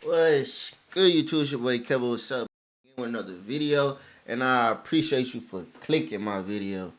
What's good, YouTube? It's your boy Kevo. What's up? Again with another video, and I appreciate you for clicking my video.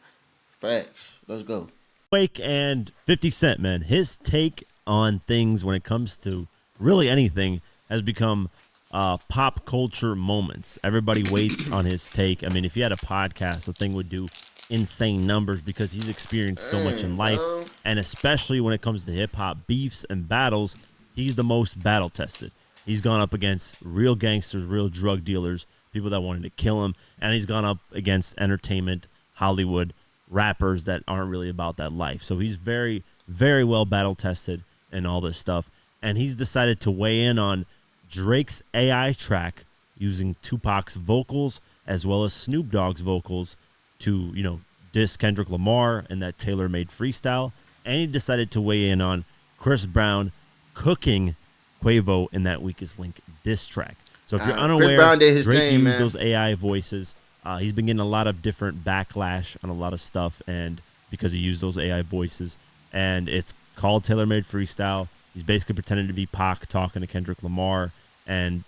Facts. Let's go. Wake and 50 Cent, man, his take on things when it comes to really anything has become pop culture moments. Everybody waits on his take. I mean, if he had a podcast, the thing would do insane numbers because he's experienced so much in Dang, life. bro. And especially when it comes to hip hop beefs and battles, he's the most battle tested. He's gone up against real gangsters, real drug dealers, people that wanted to kill him, and he's gone up against entertainment, Hollywood, rappers that aren't really about that life. So he's very, very well battle tested and all this stuff. And he's decided to weigh in on Drake's AI track using 2Pac's vocals as well as Snoop Dogg's vocals to, diss Kendrick Lamar and that tailor-made freestyle. And he decided to weigh in on Chris Brown cooking Kevo in that Weakest Link diss track. So if you're Chris unaware, Brown did his Drake thing, used man. those AI voices. He's been getting a lot of different backlash on a lot of stuff, and because he used those AI voices, and it's called tailor-made freestyle. He's basically pretending to be Pac talking to Kendrick Lamar and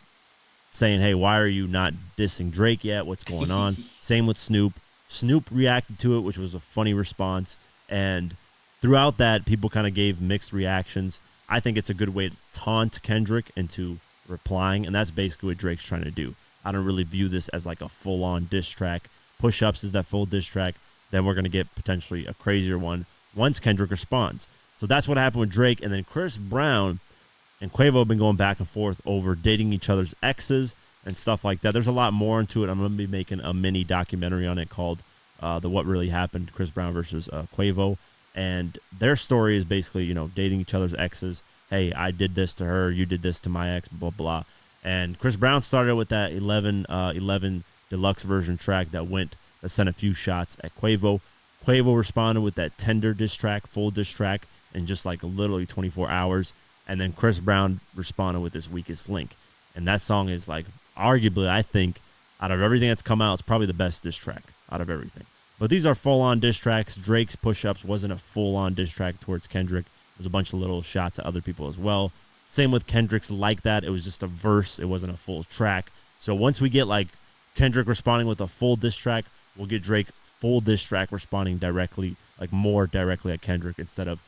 saying, "Hey, why are you not dissing Drake yet? What's going on?" Same with Snoop. Snoop reacted to it, which was a funny response, and throughout that, people kind of gave mixed reactions. I think it's a good way to taunt Kendrick into replying, and that's basically what Drake's trying to do. I don't really view this as like a full-on diss track. Push-Ups is that full diss track. Then we're going to get potentially a crazier one once Kendrick responds. So that's what happened with Drake. And then Chris Brown and Kevo have been going back and forth over dating each other's exes and stuff like that. There's a lot more into it. I'm going to be making a mini documentary on it called the What Really Happened, Chris Brown versus Kevo. And their story is basically, dating each other's exes. Hey, I did this to her. You did this to my ex, blah, blah. And Chris Brown started with that 11 deluxe version track that sent a few shots at Kevo. Kevo responded with that Tender diss track, full diss track, in just like literally 24 hours. And then Chris Brown responded with this Weakest Link. And that song is like, arguably, I think, out of everything that's come out, it's probably the best diss track out of everything. But these are full-on diss tracks. Drake's Push-Ups wasn't a full-on diss track towards Kendrick. It was a bunch of little shots at other people as well. Same with Kendrick's like that. It was just a verse. It wasn't a full track. So once we get like Kendrick responding with a full diss track, we'll get Drake full diss track responding directly, like more directly at Kendrick instead of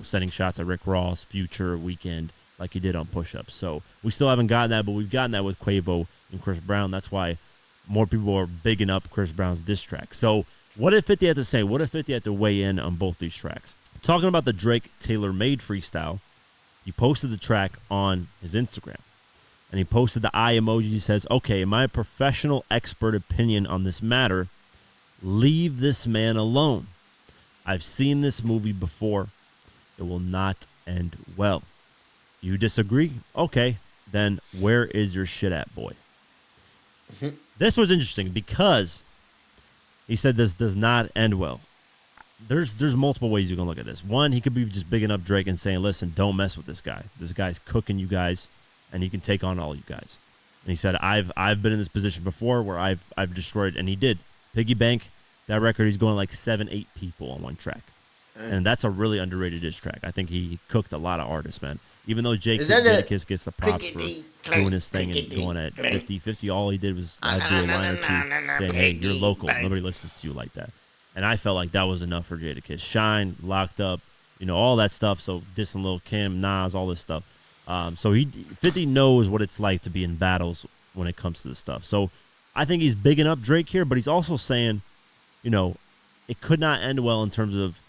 sending shots at Rick Ross, Future, Weeknd, like he did on Push-Ups. So we still haven't gotten that, but we've gotten that with Kevo and Chris Brown. That's why more people are bigging up Chris Brown's diss track. So what did 50 have to say? What did 50 have to weigh in on both these tracks? Talking about the Drake tailor-made freestyle, he posted the track on his Instagram. And he posted the eye emoji. He says, "Okay, in my professional expert opinion on this matter, leave this man alone. I've seen this movie before. It will not end well. You disagree? Okay, then where is your shit at, boy?" This was interesting because he said this does not end well. There's multiple ways you can look at this. One, he could be just bigging up Drake and saying, "Listen, don't mess with this guy. This guy's cooking you guys, and he can take on all you guys." And he said, "I've been in this position before where I've destroyed," and he did. Piggy Bank, that record, he's going like 7-8 people on one track, and that's a really underrated diss track. I think he cooked a lot of artists, man. Even though Jadakiss gets the props for doing his thing and going at 50, all he did was do a line or two saying, "Hey, you're local. Nobody listens to you like that." And I felt like that was enough for Jadakiss. Shine, Locked Up, all that stuff. So dissing Lil Kim, Nas, all this stuff. So 50 knows what it's like to be in battles when it comes to this stuff. So I think he's bigging up Drake here, but he's also saying, it could not end well in terms of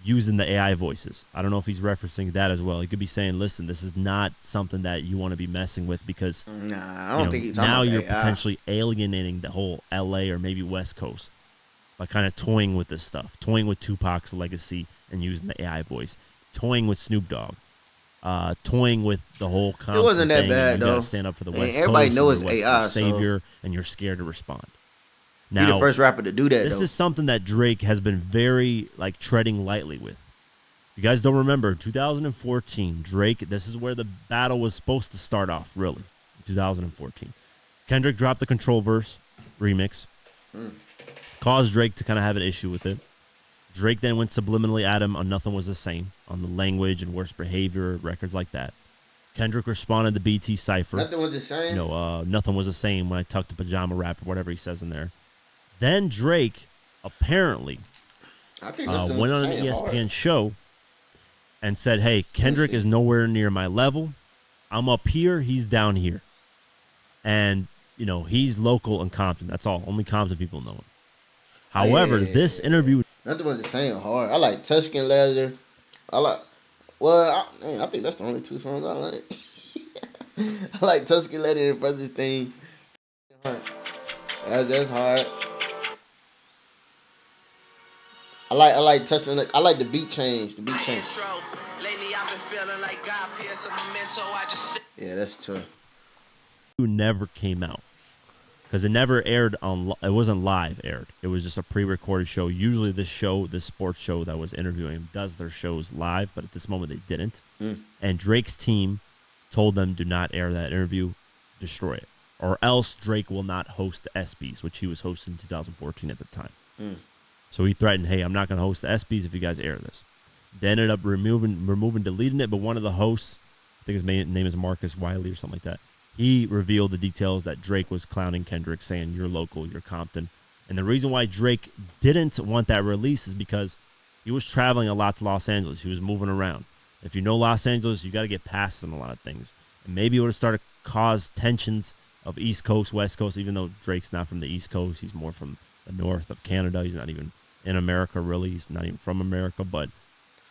using the AI voices. I don't know if he's referencing that as well. He could be saying, "Listen, this is not something that you want to be messing with because Nah, I don't think he's talking now about you're AI. potentially alienating the whole LA or maybe West Coast by kind of toying with this stuff, toying with 2Pac's legacy and using the AI voice, toying with Snoop Dogg, toying with the whole Compton It wasn't that thing. bad, And you got though. to stand up for the And West everybody Coast. knows And you're it's West AI, Coast so savior, and you're scared to respond. he the Now, first rapper to do that, this though. is something that Drake has been very treading lightly with. If you guys don't remember, 2014, Drake, this is where the battle was supposed to start off, really, 2014. Kendrick dropped the Control Verse remix, caused Drake to kind of have an issue with it. Drake then went subliminally at him on Nothing Was the Same, on the language and worst behavior, records like that. Kendrick responded to BT Cypher. Nothing was the same. Nothing was the same when I tucked a pajama wrap or whatever he says in there. Then Drake apparently I think nothing was went the on an same. ESPN show and said, "Hey, Kendrick is nowhere near my level. I'm up here. He's down here." And, he's local in Compton. That's all. Only Compton people know him. However, this interview... Nothing was the same hard. I like Tuscan Leather. I think that's the only two songs I like. I like Tuscan Leather and Brother's Thing. That's hard. I like Tuscan. I like the beat change. Lately I've been feeling like God pierced a memento. Yeah, that's tough. Never came out because it never aired on. It wasn't live aired. It was just a pre-recorded show. Usually, this sports show that was interviewing him, does their shows live, but at this moment they didn't. And Drake's team told them, "Do not air that interview. Destroy it, or else Drake will not host the ESPYs," which he was hosting in 2014 at the time. So he threatened, "Hey, I'm not going to host the ESPYs if you guys air this." They ended up deleting it, but one of the hosts, I think his name is Marcus Wiley or something like that, he revealed the details that Drake was clowning Kendrick, saying, "You're local, you're Compton." And the reason why Drake didn't want that release is because he was traveling a lot to Los Angeles. He was moving around. If you know Los Angeles, you got to get past in a lot of things. And maybe it would have started to cause tensions of East Coast, West Coast, even though Drake's not from the East Coast. He's more from the north of Canada. He's not even in America, really. He's not even from America, but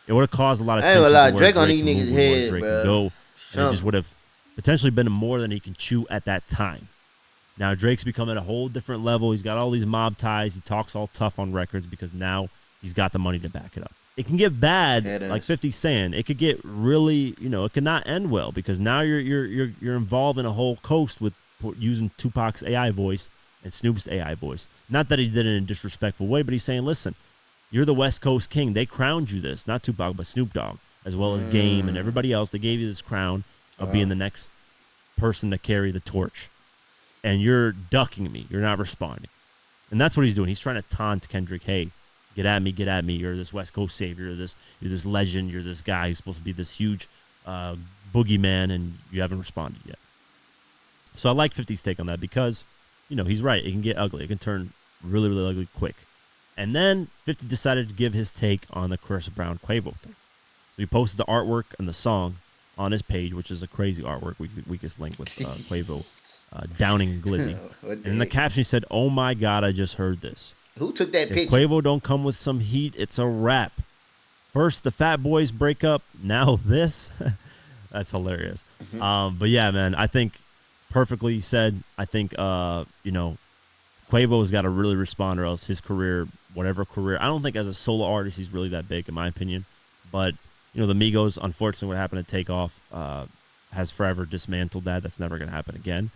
it would have caused a lot of tension. Drake on these niggas' head, Drake bro. Go, and it just would have potentially been more than he can chew at that time. Now Drake's become at a whole different level. He's got all these mob ties. He talks all tough on records because now he's got the money to back it up. It can get bad, like 50's saying. It could get really, it could not end well because now you're involved in a whole coast with using Tupac's AI voice and Snoop's AI voice. Not that he did it in a disrespectful way, but he's saying, listen, you're the West Coast king. They crowned you this, not Tupac, but Snoop Dogg, as well as Game and everybody else. They gave you this crown of being the next person to carry the torch. And you're ducking me. You're not responding. And that's what he's doing. He's trying to taunt Kendrick. Hey, get at me, get at me. You're this West Coast savior. You're this legend. You're this guy who's supposed to be this huge boogeyman, and you haven't responded yet. So I like 50's take on that because, he's right. It can get ugly. It can turn really, really ugly quick. And then 50 decided to give his take on the Chris Brown Quavo thing. So he posted the artwork and the song on his page, which is a crazy artwork. We just linked with Quavo downing Glizzy. And in the caption he said, "Oh my God, I just heard this. Who took that picture? If Quavo don't come with some heat, it's a wrap. First the Fat Boys break up, now this." That's hilarious. But yeah, man, I think perfectly said. I think Quavo's got to really respond, or else his career, whatever career, I don't think as a solo artist he's really that big in my opinion. But the Migos, unfortunately, what happened to Takeoff has forever dismantled that. That's never going to happen again.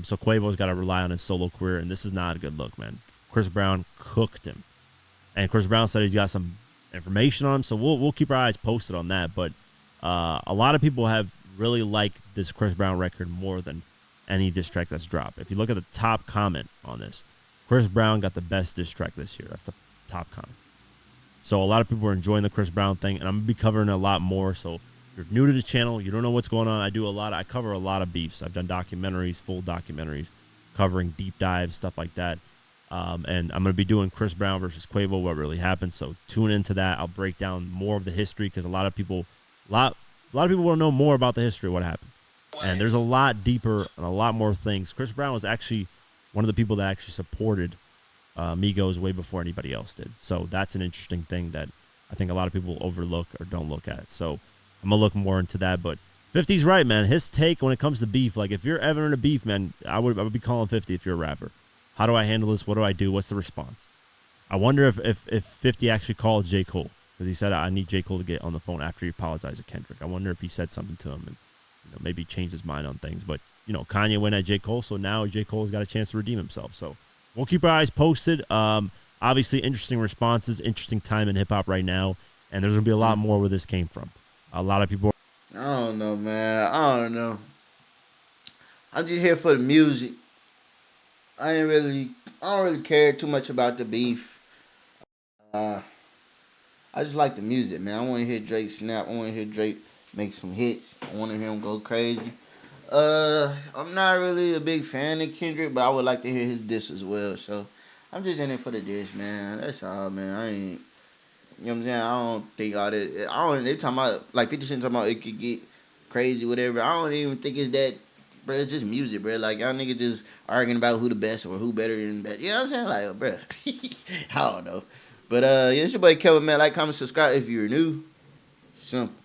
So Quavo's got to rely on his solo career, and this is not a good look, man. Chris Brown cooked him, and Chris Brown said he's got some information on him, so we'll keep our eyes posted on that. But a lot of people have really liked this Chris Brown record more than any diss track that's dropped. If you look at the top comment on this, Chris Brown got the best diss track this year. That's the top comment. So a lot of people are enjoying the Chris Brown thing, and I'm going to be covering a lot more. So if you're new to the channel, you don't know what's going on, I cover a lot of beefs. I've done documentaries, full documentaries, covering deep dives, stuff like that. And I'm going to be doing Chris Brown versus Quavo, what really happened. So tune into that. I'll break down more of the history because a lot of people want to know more about the history of what happened. And there's a lot deeper and a lot more things. Chris Brown was actually one of the people that actually supported Migos way before anybody else did. So that's an interesting thing that I think a lot of people overlook or don't look at. So I'm going to look more into that. But 50's right, man. His take when it comes to beef, like if you're ever in a beef, man, I would be calling 50 if you're a rapper. How do I handle this? What do I do? What's the response? I wonder if 50 actually called J. Cole, because he said, I need J. Cole to get on the phone after he apologized to Kendrick. I wonder if he said something to him and maybe changed his mind on things. But, Kanye went at J. Cole, so now J. Cole's got a chance to redeem himself. So we'll keep our eyes posted. Obviously, interesting responses, interesting time in hip-hop right now, and there's going to be a lot more where this came from. A lot of people... I don't know, man. I don't know. I'm just here for the music. I don't really care too much about the beef. I just like the music, man. I want to hear Drake snap. I want to hear Drake make some hits. I want to hear him go crazy. I'm not really a big fan of Kendrick, but I would like to hear his diss as well. So I'm just in it for the diss, man. That's all, man. I ain't. You know what I'm saying? I don't think all that. I don't. They talking about like 50 Cent talking about it could get crazy, whatever. I don't even think it's that. Bro, it's just music, bro. Like y'all niggas just arguing about who the best or who better than that. You know what I'm saying? Like, bro, I don't know. But yeah, it's your boy Kevin, man. Like, comment, subscribe if you're new. Simple.